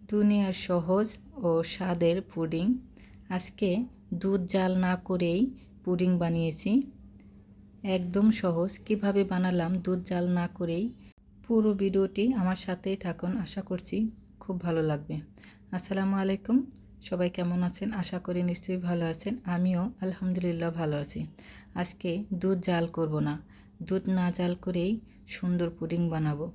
দুনিয়ার সহজ ও স্বাদের পুডিং। আজকে দুধ জাল না করেই পুডিং বানিয়েছি। একদম সহজ কিভাবে বানালাম দুধ জাল না করেই। পুরো ভিডিওটি আমার সাথেই থাকুন, আশা করছি খুব ভালো লাগবে। আসসালামু আলাইকুম, সবাই কেমন আছেন? আশা করি নিশ্চয়ই ভালো আছেন। আমিও আলহামদুলিল্লাহ ভালো আছি। আজকে দুধ জাল করব না, দুধ না জাল করেই সুন্দর পুডিং বানাবো।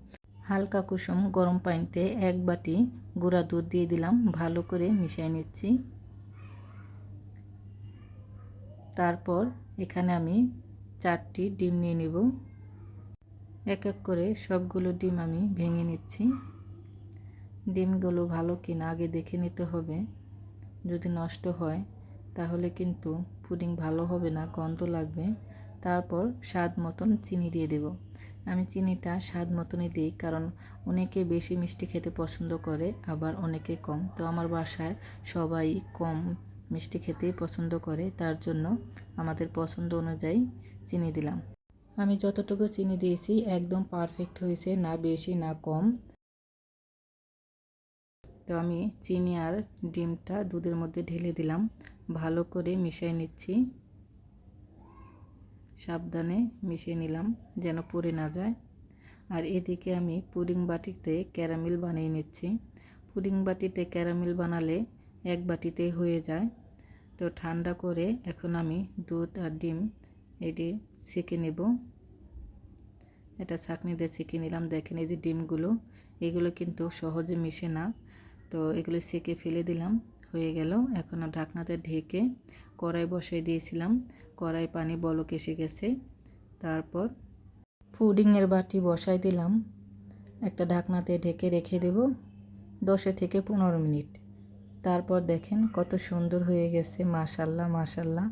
হালকা কুসুম গরম পানিতে 1 বাটি গুঁড়া দুধ দিয়ে দিলাম, ভালো করে মিশিয়ে নিচ্ছি। তারপর এখানে আমি 4টি ডিম নিয়ে নেব। এক এক করে সবগুলো ডিম আমি ভেঙে নিচ্ছি। ডিমগুলো ভালো কিনা আগে দেখে নিতে হবে, যদি নষ্ট হয় তাহলে কিন্তু পুডিং ভালো হবে না, গন্ধ লাগবে। তারপর স্বাদ মতন চিনি দিয়ে দেব। আমি চিনিটা স্বাদ মতনই দিই, কারণ অনেকে বেশি মিষ্টি খেতে পছন্দ করে, আবার অনেকে কম। তো আমার বাসায় সবাই কম মিষ্টি খেতেই পছন্দ করে, তার জন্য আমাদের পছন্দ অনুযায়ী চিনি দিলাম। আমি যতটুকু চিনি দিয়েছি একদম পারফেক্ট হয়েছে, না বেশি না কম। তো আমি চিনি আর ডিমটা দুধের মধ্যে ঢেলে দিলাম, ভালো করে মিশিয়ে নিচ্ছি। সাবধানে মিশিয়ে নিলাম যেন পড়ে না যায়। আর এদিকে আমি পুডিং বাটিতে ক্যারামেল বানিয়ে নিচ্ছি। পুডিং বাটিতে ক্যারামেল বানালে 1 বাটিতে হয়ে যায়। তো ঠান্ডা করে এখন আমি দুধ আর ডিম এটি সেঁকে নেব। এটা ছাঁকনি দিয়ে সেঁকে নিলাম। দেখেন এই যে ডিমগুলো, এগুলো কিন্তু সহজে মিশে না, তো এগুলো সেঁকে ফেলে দিলাম, হয়ে গেল। এখন ঢাকনাতে ঢেকে কড়াই বসাই দিয়েছিলাম, কড়াই পানি বলক এসে গেছে। তারপর পুডিংয়ের বাটি বসাই দিলাম, একটা ঢাকনাতে ঢেকে রেখে দেব 10 থেকে 15 মিনিট। তারপর দেখেন কত সুন্দর হয়ে গেছে, মাশাল্লাহ মাশাল্লাহ।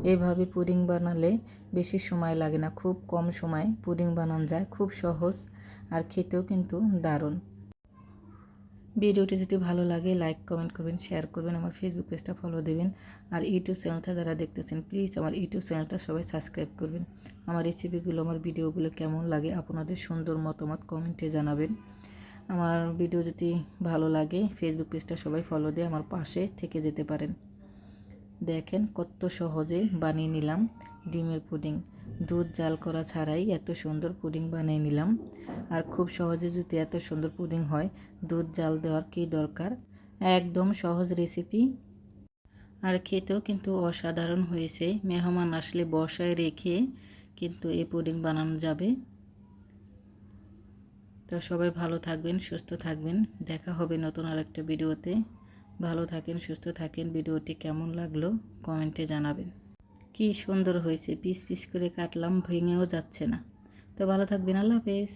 এইভাবে পুডিং বানালে বেশি সময় লাগে না, খুব কম সময়ে পুডিং বানানো যায়, খুব সহজ আর খেতেও কিন্তু দারুণ। ভিডিওটি যদি ভালো লাগে লাইক কমেন্ট করবেন, শেয়ার করবেন, আমার ফেসবুক পেজটা ফলো দেবেন। আর ইউটিউব চ্যানেলটা যারা দেখতেছেন প্লিজ আমার ইউটিউব চ্যানেলটা সবাই সাবস্ক্রাইব করবেন। আমার রেসিপিগুলো, আমার ভিডিওগুলো কেমন লাগে আপনাদের সুন্দর মতামত কমেন্টে জানাবেন। আমার ভিডিও যদি ভালো লাগে ফেসবুক পেজটা সবাই ফলো দিয়ে আমার পাশে থেকে যেতে পারেন। দেখেন কত সহজে বানিয়ে নিলাম ডিমের পুডিং। দুধ জাল করা ছাড়াই এত সুন্দর পুডিং বানিয়ে নিলাম। আর খুব সহজে যদি এত সুন্দর পুডিং হয়, দুধ জাল দেওয়ার কী দরকার। একদম সহজ রেসিপি, আর খেতেও কিন্তু অসাধারণ হয়েছে। মেহমান আসলে বসায় রেখে কিন্তু এই পুডিং বানানো যাবে। তো সবাই ভালো থাকবেন, সুস্থ থাকবেন। দেখা হবে নতুন আরেকটা ভিডিওতে। ভালো থাকেন, সুস্থ থাকেন। ভিডিওটি কেমন লাগলো কমেন্টে জানাবেন। কি সুন্দর হয়েছে, পিস পিস করে কাটলাম, ভেঙেও যাচ্ছে না। তো ভালো থাকবেন, আল্লাহ হাফেজ।